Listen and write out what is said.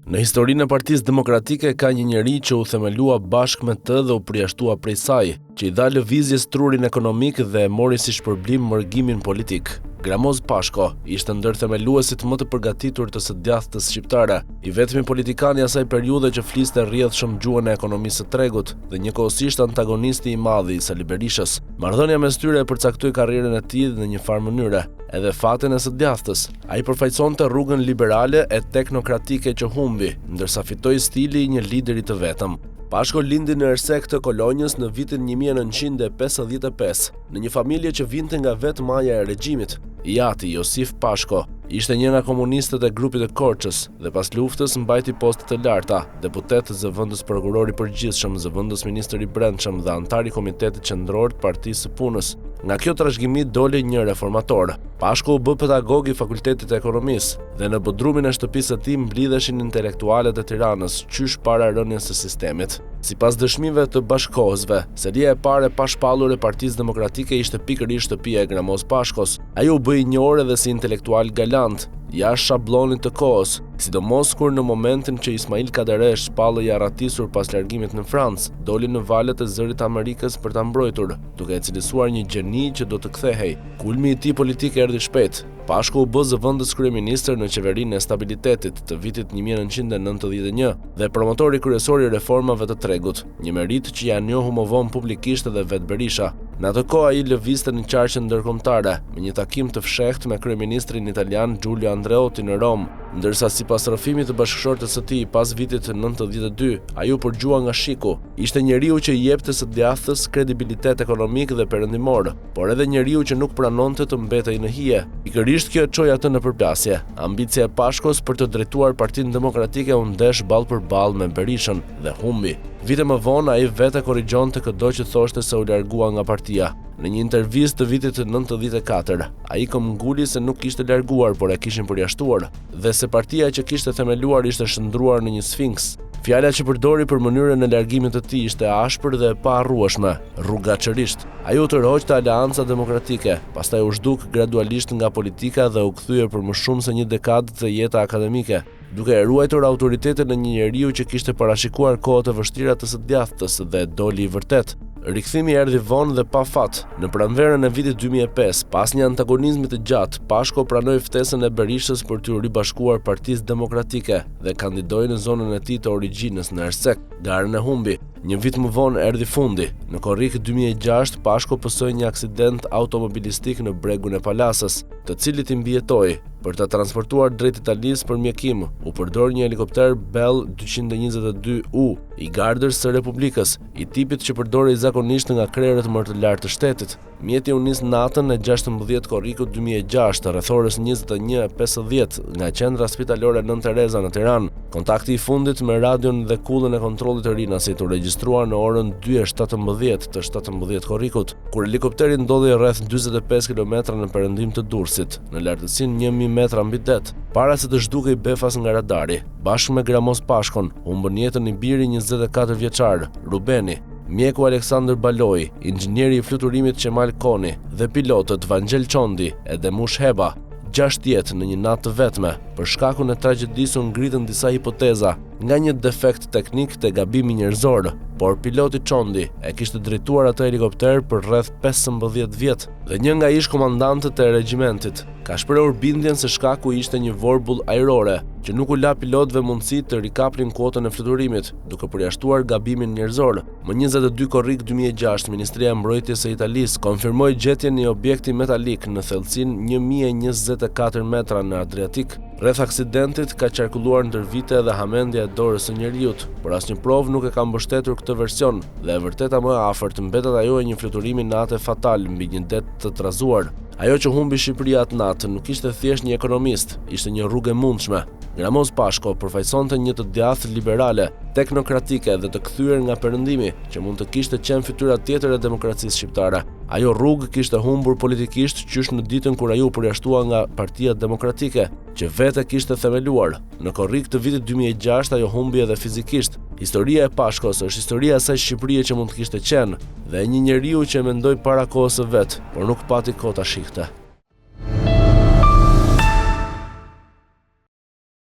Në historinë e Partisë Demokratike ka një njeri që u themelua bashkë me të dhe u përjashtua prej saj, që i dha lëvizjes trurin ekonomik dhe mori si shpërblim mërgimin politik. Gramoz Pashko ishte ndër themeluesit më të përgatitur të së djathtës shqiptare, i vetmi politikan i asaj periudhe që fliste rrjedhshëm gjuhën e ekonomisë së tregut dhe njëkohësisht antagonisti i madh i Sali Berishës. Marrëdhënia mes tyre e përcaktoi karrierën e tij në një farë mënyre, edhe fatin e së djathtës. Ai përfaqësonte rrugën liberale e teknokratike që humbi, ndërsa fitoi stili i një lideri të vetëm. Pashko lindi në Ersek të Kolonjës në vitin 1955, në një familje që vinte nga vetë maja e regjimit. Jati Josif Pashko ishte një nga komunistët e grupit të Korçës dhe pas luftës mbajti postet e larta, deputet zëvendës prokurori përgjithshëm, zëvendës ministër i brendshëm dhe antar i Komitetit Qendror të Partisë së Punës. Nga kjo trashëgimi doli një reformator. Pashko u bë pedagog i Fakultetit të Ekonomisë dhe në bodrumin e shtëpisë së tij mblidheshin intelektualët e Tiranës, qysh para rënies së sistemit. Sipas dëshmive të bashkohësve, seria e parë e pashpallur e Partisë Demokratike ishte pikërisht shtëpia e Gramoz Pashkos. Ai u bë i njohur edhe si intelektual galant, jashtë shablonit të kohës, sidomos kur në momentin që Ismail Kaderesh shpallë i arratisur pas largimit në Francë, doli në valët e zërit të Amerikës për ta mbrojtur, duke e cilësuar një gjeni që do të kthehej. Kulmi i tij politik erdhi shpejt. Pashko u bë zëvendës kryeministër në qeverinë e stabilitetit të vitit 1991 dhe promotori kryesor i reformave të tregut, një merit që ja njohu më vonë publikisht edhe vet Berisha. Në atë kohë ai lëvizte në qarqen ndërkombëtare me një takim të fshehtë me kryeministrin italian Giulio Andreotti në Rom, ndërsa sipas rrëfimit të bashkëshortes së tij pas vitit 92, ai u përgjua nga shiku. Ishte njeriu që i jepte së djathtës kredibilitet ekonomik dhe perëndimor, por edhe njeriu që nuk pranonte të mbetej në hije. Pikërisht kjo e çoi atë në përplasje. Ambicia e Pashkos për të drejtuar Partinë Demokratike u ndesh ball për ball me Berishën dhe humbi. Vite më vonë ai vetë korrigjonte çdo që thoshte se u largua nga partia. Në një intervistë të vitit 94, ai këmbguli se nuk kishte larguar, por e kishin përjashtuar, dhe se partia që kishte themeluar ishte shndruar në një sfinks. Fjala që përdori për mënyrën e largimit të tij ishte ashpër dhe e paharrueshme, rrugaçërisht. Ai u tërhoqte Aleanca Demokratike, pastaj u zhduk gradualisht nga politika dhe u kthye për më shumë se një dekadë të jeta akademike, duke e ruajtur autoritetin në një njeriu që kishte parashikuar kohë të vështira të së djathtës dhe doli i vërtet. Rikthimi erdhi vonë dhe pa fat. Në pranverën e vitit 2005, pas një antagonizmi të gjatë, Pashko pranoi ftesën e Berishës për t'u ribashkuar Partisë Demokratike dhe kandidoi në zonën e tij të origjinës në Ersek. Garën e humbi. Një vit më vonë erdhi fundi. Në korrik 2006, Pashko pësoi një aksident automobilistik në bregun e Palasës, të cilit i mbijetoi. Për ta transportuar drejt Italisë për mjekim, u përdor një helikopter Bell 222U i Gardës së Republikës, i tipit që përdorej zakonisht nga krerët më të lartë të shtetit. Mjeti u nis natën e 16 korrikut 2006, rreth orës 21:50 nga qendra spitalore Nën Tereza në Tiranë. Kontakti i fundit me radion dhe kullën e kontrollit të rinasit u regjistruar në orën 2:17 të 17 korrikut, kur helikopteri ndodhej rreth 45 km në perëndim të Durrësit, në lartësinë 1000 metra mbi det, para se të zhdukej befas nga radari. Bashkë me Gramoz Pashkon, humbën jetën i biri 24 vjeçar, Rubeni, mjeku Aleksandër Baloi, inxhinieri i fluturimit Qemal Koni dhe pilotët Vangel Çondi e Demush Heba. 6 jetë në një natë të vetme. Për shkakun e tragjedisë u ngritën disa hipoteza, nga një defekt teknik te gabimi njerëzor, por piloti Çondi e kishte drejtuar atë helikopter për rreth 15 vjet dhe një nga ish komandantët e regjimentit ka shprehur bindjen se shkaku ishte një vorbull ajrore që nuk u la pilotëve mundësi të rikaplin kuotën e fluturimit, duke përjashtuar gabimin njerëzor. Më 22 korrik 2006, Ministria e Mbrojtjes së Italisë konfirmoi gjetjen e një objekti metalik në thellësinë 1024 metra në Adriatik. Rreth aksidentit ka qarkulluar ndër vite dhe hamendja e dorës së njeriut, por asnjë provë nuk e ka mbështetur këtë version dhe e vërteta më afërt mbetet ajo e një fluturimi nate fatal mbi një det të trazuar. Ajo që humbi Shqipëria atë natë nuk ishte thjesht një ekonomist, ishte një rrugë e mundshme. Gramoz Pashko përfaqësonte një të djathtë liberale, teknokratike dhe të kthyer nga perëndimi, që mund të kishte qenë fytyra tjetër e demokracisë shqiptare. Ajo rrugë kishte humbur politikisht qysh në ditën kur ajo u përjashtua nga Partia Demokratike, që vetë kishte themeluar. Në korrik të vitit 2006 ajo humbi edhe fizikisht. Historia e Pashkos është historia e asaj Shqipërie që mund të kishte qenë dhe e një njeriu që mendoi para kohës së vet, por nuk pati kohë ta shihte.